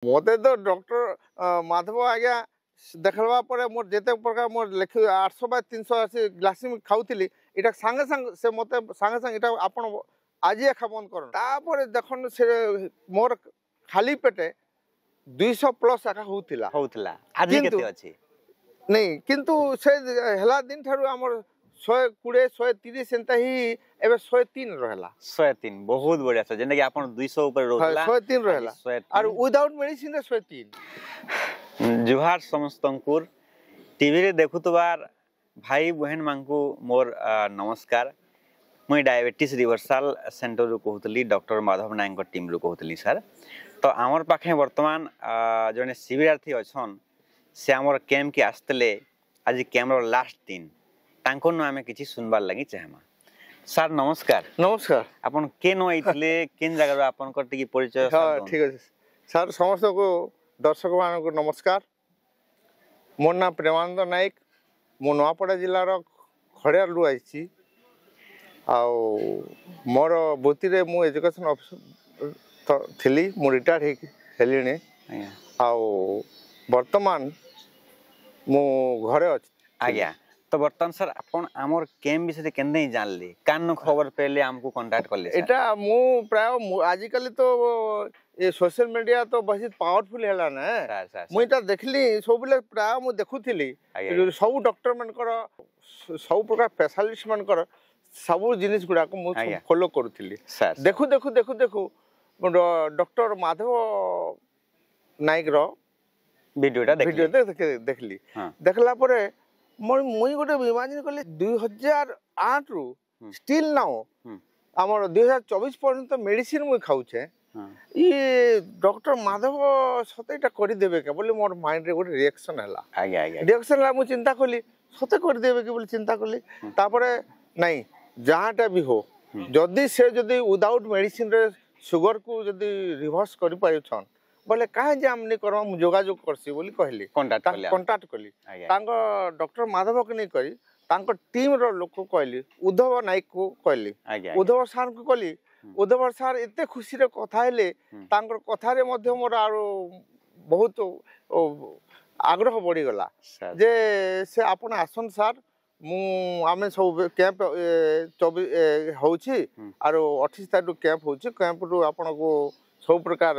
मते तो डॉक्टर माधव आज्ञा देखलवा पर मोर जेते प्रकार मोर लिख 800 बाय 380 ग्लासिम खाऊली इटा सांगे सांग से मते सांगे सांग इटा आपण आज एखा बंद कर तापर देखन से मोर खाली पेटे 200 प्लस आका होउतिला आज केते अछि नहीं किंतु से हला दिन थारु हमर 120 130 एंता ही एबे 103 रहला 103 बहुत बढ़िया से जेने कि आपण 200 ऊपर रहला 103 रहला और विदाउट मेडिसिन 103 जुहार समस्तंकुर टीवी रे देखुतबार भाई बहन मानकू मोर नमस्कार मुई डायबिटीज रिवर्सल सेंटर रु कहतली डॉक्टर माधव नायक टीम रु कहतली सर तो आमर पाखे वर्तमान जने शिविरार्थी अछन से आमर कैंप के आस्तले आज कैंप रो लास्ट दिन तांको न आमे किछि सुनबार लागि चाहमा सर नमस्कार नमस्कार अपन के न आइतले केन जगह रो अपन करते की परिचय हां ठीक है सर समस्त को दर्शक मान को नमस्कार मोर नाम प्रेमानंद नायक मो नवापड़ा जिला रो खड़ियार रु आइछि आउ मोर बुद्धि रे मु एजुकेशन ऑफिसर थिली मु रिटायर हेलिनी आउ वर्तमान मु घरे अछि आज्ञा तो बर्तमान सर अपन आमर कैंप विषय केंदे जानले कान खबर पहले हमको कांटेक्ट करले एटा मु प्राय आज कल तो ये सोशल मीडिया तो बहुत पावरफुल हैला ना मुई ता देखली सब बेले प्राय मु देखुथिली सब डॉक्टर मनकर सब प्रकार स्पेशलिस्ट मनकर सब जिनिस गुडा को मु फॉलो करूथिली देखु देखु देखु देखु डॉक्टर माधव नायक रो वीडियो देखली देखला परे मुई गोटे इमेजिन कले 2008 रु स्टिल नाउ हमर 2024 पर्यंत मेडिसिन मुई खाउछे ये डॉक्टर माधव सतेटा करि देबे के बोले मोर माइंड रे गोटे रिएक्शन हला आगे आगे रिएक्शन ला मु चिंता कली सते करि देबे के बोले चिंता कली तापरे नहीं जहाटा भी हो जदी से जदी विदाउट मेडिसिन रे शुगर को जदी रिवर्स करि पायो छन बोले काहे जे हमने करवा मु जोगाजोग करसी बोली कहली कांटेक्ट कली तांको डॉक्टर माधव के नहीं करी तांको टीम रो लोक को कहली उद्धव नायक को कहली उद्धव सर को कहली उद्धव सर एते खुशी रे कथा हेले तांकर कथा रे मध्य मोर आरो बहुत आग्रह बढ़ी गला जे से आपण आसन सर मु आमे सब कैंप 24 होउची आरो 28 तारिख कैंप होउची कैंप रु आपण को सब प्रकार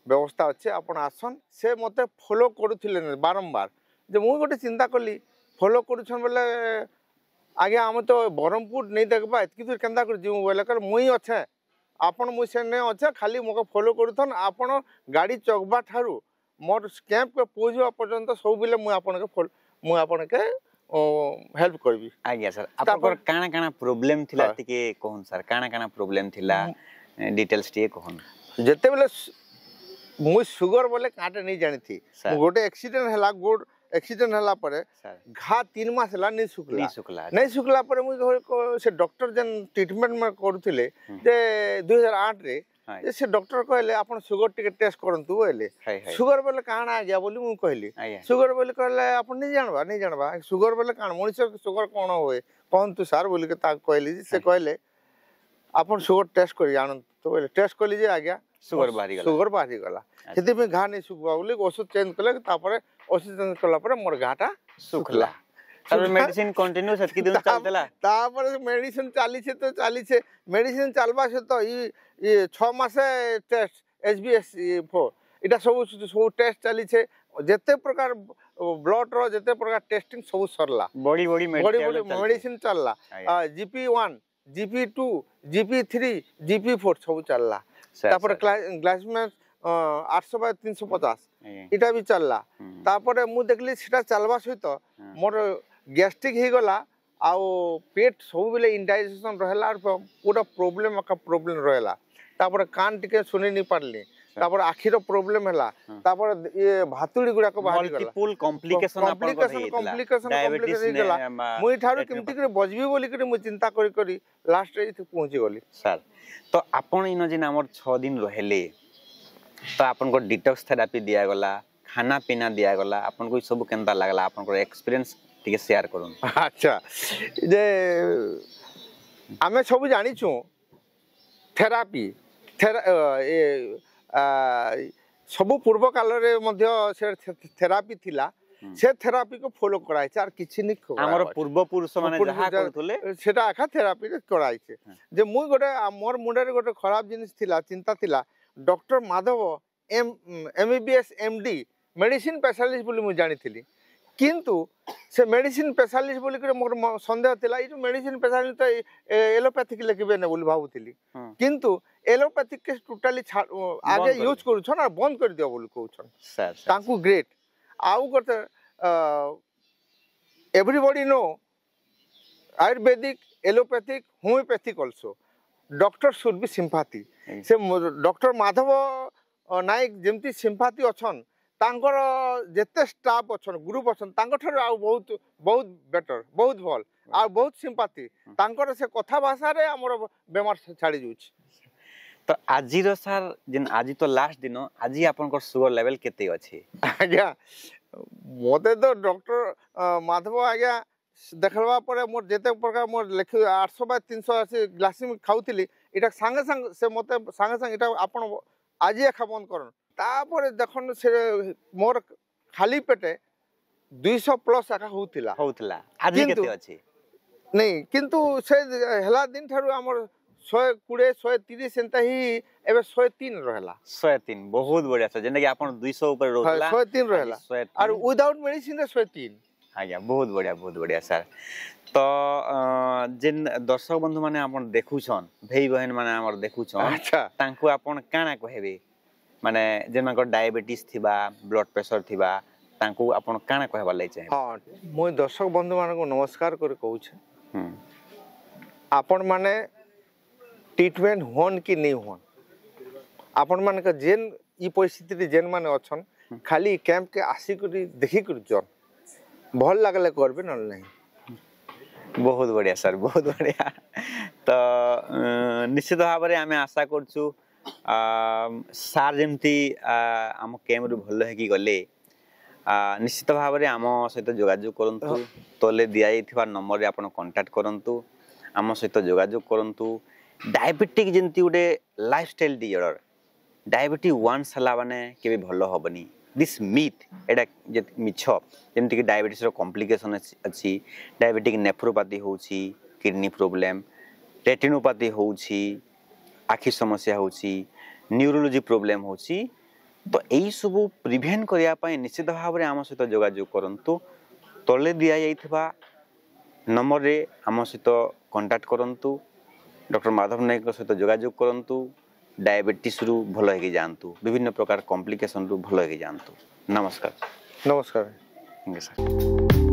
व्यवस्था अच्छे आपण आसन से मते फॉलो करूथिले बारंबार जे मु गोटे चिंता कली फॉलो करूछन बोले आगे हम तो बरहमपुर नहीं देखबा एतकी दूर केंदा कर जिउ बोले कर मुई अच्छे आपण मुई से ने अच्छे खाली मोके फॉलो करूथन आपण गाड़ी चकबा थारु मोर कैंप के पहुंचबा पर्यंत सब बिले मु आपण के हेल्प करबी आज्ञा सर आपकर काना काना प्रॉब्लम थिला टिके कोहन सर काना काना प्रॉब्लम थिला डिटेल्स टिके कोहन जेते बेले मु शुगर बोले काटे नहीं जानी थी गोटे एक्सीडेंट हला गोड एक्सीडेंट हला परे घा 3 मास हला नहीं सुखला परे मु से डॉक्टर जन ट्रीटमेंट में करूथिले जे 2008 रे जे से डॉक्टर कहले आपण शुगर टिके टेस्ट करंतु बोले शुगर बोले काना आ गया बोली मु कहली शुगर बोले कहले आपण नहीं जानबा शुगर बोले कान मनुष्य शुगर कोन होए कहंतु सर बोली के ता कहली से कहले आपण शुगर टेस्ट करी जानंतु तो बोले टेस्ट कली जे आ गया शुगर बाहरी गला सेति में घा नहीं सुखबा बोली औषध चेंज कले तापरे औषध चेंज कला परे मोर घाटा सुखला तब मेडिसिन कंटिन्यू सेति दिन चलतला तापरे मेडिसिन चाली छे तो चाली छे मेडिसिन चलबा से तो ये 6 मासे टेस्ट एचबीएस 4 इटा सब टेस्ट चाली छे जेते प्रकार ब्लड रो जेते प्रकार टेस्टिंग सब सरला बड़ी मेडिसिन चलला जीपी1 जीपी2 जीपी3 जीपी4 सब चलला तापर ग्लासमेन 800 बाय 350 इटा भी चलला तापर मु देखली सेटा चलबा सहित मोर गैस्ट्रिक ही गला आ पेट सब बेले इंडाइजेशन रहला और पूरा प्रॉब्लम रहला तापर कान टिके सुनि नहीं पारली तापर आखिर प्रॉब्लम हला तापर ये भातुड़ी गुडा को बाहरी गला फुल कॉम्प्लिकेशन गला मुई थारु केमति करे बजबी बोली करे मु चिंता करी लास्ट रे पहुंची गली सर तो आपण इन जिन हमर 6 दिन रहले तो आपन को डिटॉक्स थेरेपी दिया गला खाना पीना दिया गला आपन को सब केनता लागला आपन को एक्सपीरियंस ठीक शेयर करूँ। अच्छा जे आमे सब जानी थेरापी ସବୁ ପୂର୍ବ କାଳରେ ମଧ୍ୟ ସେ ଥେରାପି ଥିଲା ସେ ଥେରାପି को फॉलो कराइছে আর କିଛି নি ଆମର ପୂର୍ବ ପୁରୁଷ ମାନେ ଯାହା କରୁଥିଲେ সেটা আখা থেরাপি କରାইছে যে মুই গোটে মোর মুন্ডরে গোটে খারাপ জিনিস ଥିଲା চিন্তা ଥିଲା doctor Madhav MBBS MD medicine specialist বলি মুই জানিଥିଲି কিন্তু সে মেডিসিন স্পেশালিস্ট বলি করে মোর সন্দেহ ଥିଲା এই যে মেডিসিন স্পেশালিস্ট তো এলোপ্যাথিক লিখিবে না বলি ভাবুଥିଲି কিন্তু এলোপ্যাথিক কে টোটালি আগে ইউজ করছন আর বন্ধ করে দিও বলি কହୁছন তাଙ୍କୁ গ্রেট आउ गोटे everybody know ayurvedic allopathic homeopathic also doctor should be sympathy से डॉक्टर माधव नायक जमती सिंपाथी अच्छन तांकर जेते स्टाफ अच्छन ग्रुप अच्छन तांकर ठार आउ बहुत बहुत बेटर बहुत भल आ बहुत सिंपाथी तांकर से कथा भाषा रे हमर बेमार छाड़ी जाउछ तो आजिर सर जिन आज तो लास्ट दिन आज आपन सुगर लेवल केते अछि आज्ञा मते तो डॉक्टर माधव आज्ञा देखलवा परे मोर जेते प्रकार मोर लिख 800 बाय 380 ग्लासिम खाउतिली इटा संगे संग से मते संगे संग इटा आपन आज खा बंद करन तापर देखन से मोर खाली पेटे 200 प्लस आका होतिला आज केते अछि नहीं किंतु से हला दिन थारु हमर 120 130 एंता ही एबे 103 रहला 103 बहुत बढ़िया से जेना कि आपन 200 ऊपर रहला 103 रहला और विदाउट मेडिसिन रे 103 आज्ञा बहुत बढ़िया सर तो जिन दर्शक बंधु माने आपन देखुछन भाई बहन माने हमर देखुछन अच्छा तांको आपन काना कहबे माने जेना को डायबिटीज थिबा ब्लड प्रेशर थिबा तांको आपन काना कहबा लै चाहे हां मोय दर्शक बंधु माने को नमस्कार करे कहू छे आपन माने ट्रीटमेंट होन कि नहीं होन आपण मान का जेन ई परिस्थिति जेन माने अछन खाली कैंप के आसी करी देखि कर जन भल लागले करबे न नहीं बहुत बढ़िया सर बहुत बढ़िया तो निश्चित भाव में आम आशा करछु सार जमती आम कैंप रु भल है कि गले निश्चित भाव में आम सहित जोगाजोग करंतु तले दिया नंबर रे आपण कांटेक्ट करंतु आम सहित जोगाजोग करंतु डायबिटिक जंती गोटे लाइफस्टाइल डिजॉर्डर डायबिटीज वन्स हला माने केबे भलो होबनी दिस मिथ एडा जे मिछ जेमति कि डायबिटीज रो कॉम्प्लिकेशन अछि डायबिटिक नेफ्रोपैथी होउछि किडनी प्रॉब्लम रेटिनोपैथी होउछि आखि समस्या होउछि न्यूरोलॉजी प्रॉब्लम होउछि तो एई सब प्रिवेंट करिया पय निश्चित भाव रे आम सहित जोगाजोग करंतु तले दिया जाइथबा नंबर रे आम सहित कांटेक्ट करंतु डॉक्टर माधव नायक सहित जोगाजोग करंतु डायबिटीज रु भल होके जानतु विभिन्न प्रकार कॉम्प्लिकेशन रु भल होके जानतु नमस्कार नमस्कार सर।